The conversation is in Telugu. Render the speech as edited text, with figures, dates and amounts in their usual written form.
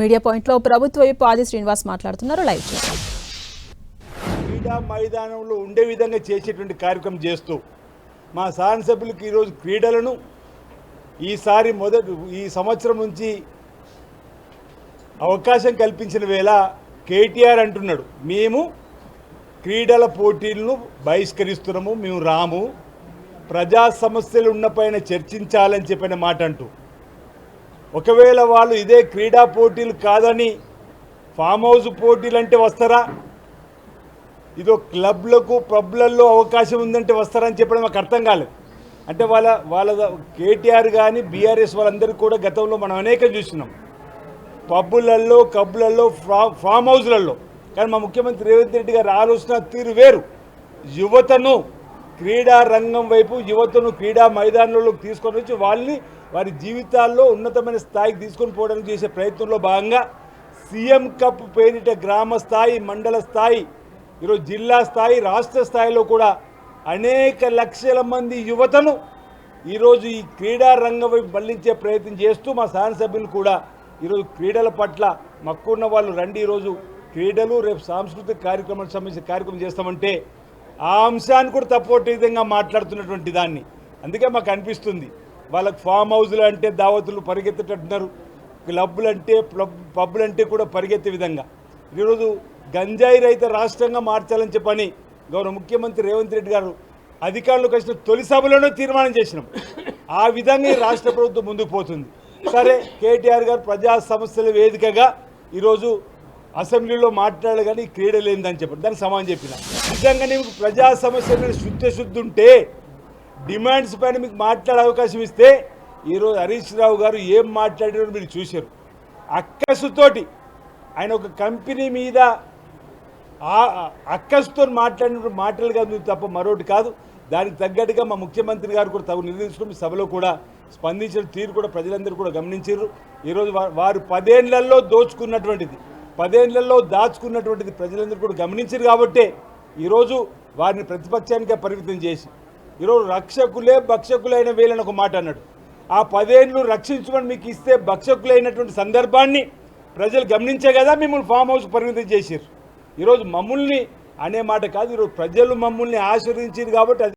మీడియా పాయింట్ లో ప్రభుత్వ వైపు ఆది శ్రీనివాస్ మాట్లాడుతున్నారు. లైవ్ చూద్దాం. క్రీడా మైదానంలో ఉండే విధంగా చేసేటువంటి కార్యక్రమం చేస్తూ మా శాసనసభ్యులకు ఈరోజు క్రీడలను ఈసారి ఈ సంవత్సరం నుంచి అవకాశం కల్పించిన వేళ కేటీఆర్ అంటున్నాడు, మేము క్రీడల పోటీలను బహిష్కరిస్తున్నాము, మేము రాము, ప్రజా సమస్యలు ఉన్నపైన చర్చించాలని చెప్పిన మాట అంటూ, ఒకవేళ వాళ్ళు ఇదే క్రీడా పోటీలు కాదని ఫామ్ హౌస్ పోటీలు అంటే వస్తారా, ఇదో క్లబ్లకు పబ్లలో అవకాశం ఉందంటే వస్తారని చెప్పడం మాకు అర్థం కాలేదు. అంటే వాళ్ళ కేటీఆర్ కానీ బీఆర్ఎస్ వాళ్ళందరూ కూడా గతంలో మనం అనేకం చూస్తున్నాం, పబ్బులలో క్లబ్లలో ఫామ్ హౌస్లలో. కానీ మా ముఖ్యమంత్రి రేవంత్ రెడ్డి గారి ఆలోచన తీరు వేరు. యువతను క్రీడా రంగం వైపు, యువతను క్రీడా మైదానంలోకి తీసుకొని వచ్చి వాళ్ళని వారి జీవితాల్లో ఉన్నతమైన స్థాయికి తీసుకొని పోవడానికి చేసే ప్రయత్నంలో భాగంగా సీఎం కప్ పేరిట గ్రామ స్థాయి, మండల స్థాయి, ఈరోజు జిల్లా స్థాయి, రాష్ట్ర స్థాయిలో కూడా అనేక లక్షల మంది యువతను ఈరోజు ఈ క్రీడా రంగం వైపు మళ్లించే ప్రయత్నం చేస్తూ మా శాసనసభ్యులు కూడా ఈరోజు క్రీడల పట్ల మక్కున్న వాళ్ళు రండి, ఈరోజు క్రీడలు రేపు సాంస్కృతిక కార్యక్రమాలకు సంబంధించిన కార్యక్రమం చేస్తామంటే ఆ అంశాన్ని కూడా తప్పొట్టే విధంగా మాట్లాడుతున్నటువంటి దాన్ని. అందుకే మాకు అనిపిస్తుంది, వాళ్ళకి ఫామ్ హౌస్లు అంటే దావతులు పరిగెత్తేటట్టున్నారు, క్లబ్లు అంటే పబ్బులు అంటే కూడా పరిగెత్తే విధంగా ఈరోజు గంజాయి రహిత రాష్ట్రంగా మార్చాలని చెప్పని గౌరవ ముఖ్యమంత్రి రేవంత్ రెడ్డి గారు అధికారంలోకి వచ్చిన తొలి సభలోనే తీర్మానం చేసినాం. ఆ విధంగా ఈ రాష్ట్ర ప్రభుత్వం ముందుకు పోతుంది. సరే, కేటీఆర్ గారు ప్రజా సమస్యల వేదికగా ఈరోజు అసెంబ్లీలో మాట్లాడాలి కానీ క్రీడలు ఏందని చెప్పారు, దానికి సమాధానం చెప్పిన. నిజంగా మీకు ప్రజా సమస్యల మీద శుద్ధి ఉంటే, డిమాండ్స్ పైన మీకు మాట్లాడే అవకాశం ఇస్తే, ఈరోజు హరీష్ రావు గారు ఏం మాట్లాడారో మీరు చూశారు. అక్కసుతోటి ఆయన ఒక కంపెనీ మీద అక్కసుతో మాట్లాడిన మాటలు కాదు తప్ప మరొకటి కాదు. దానికి తగ్గట్టుగా మా ముఖ్యమంత్రి గారు కూడా తగు నిర్ణయించుకుని సభలో కూడా స్పందించిన తీరు కూడా ప్రజలందరూ కూడా గమనించారు. ఈరోజు వారు 10 ఏళ్లలో దోచుకున్నటువంటిది, 10 ఏళ్లలో దాచుకున్నటువంటిది ప్రజలందరూ కూడా గమనించారు. కాబట్టే ఈరోజు వారిని ప్రతిపక్షానికే పరిమితం చేసి ఈరోజు రక్షకులే భక్షకులైన వేలని ఒక మాట అన్నాడు. ఆ 10 ఏళ్ళు రక్షించమని మీకు ఇస్తే భక్షకులైనటువంటి సందర్భాన్ని ప్రజలు గమనించే కదా మిమ్మల్ని ఫామ్ హౌస్ పరిమితం చేశారు. ఈరోజు మమ్మల్ని అనే మాట కాదు, ఈరోజు ప్రజలు మమ్మల్ని ఆశీర్వదించారు కాబట్టి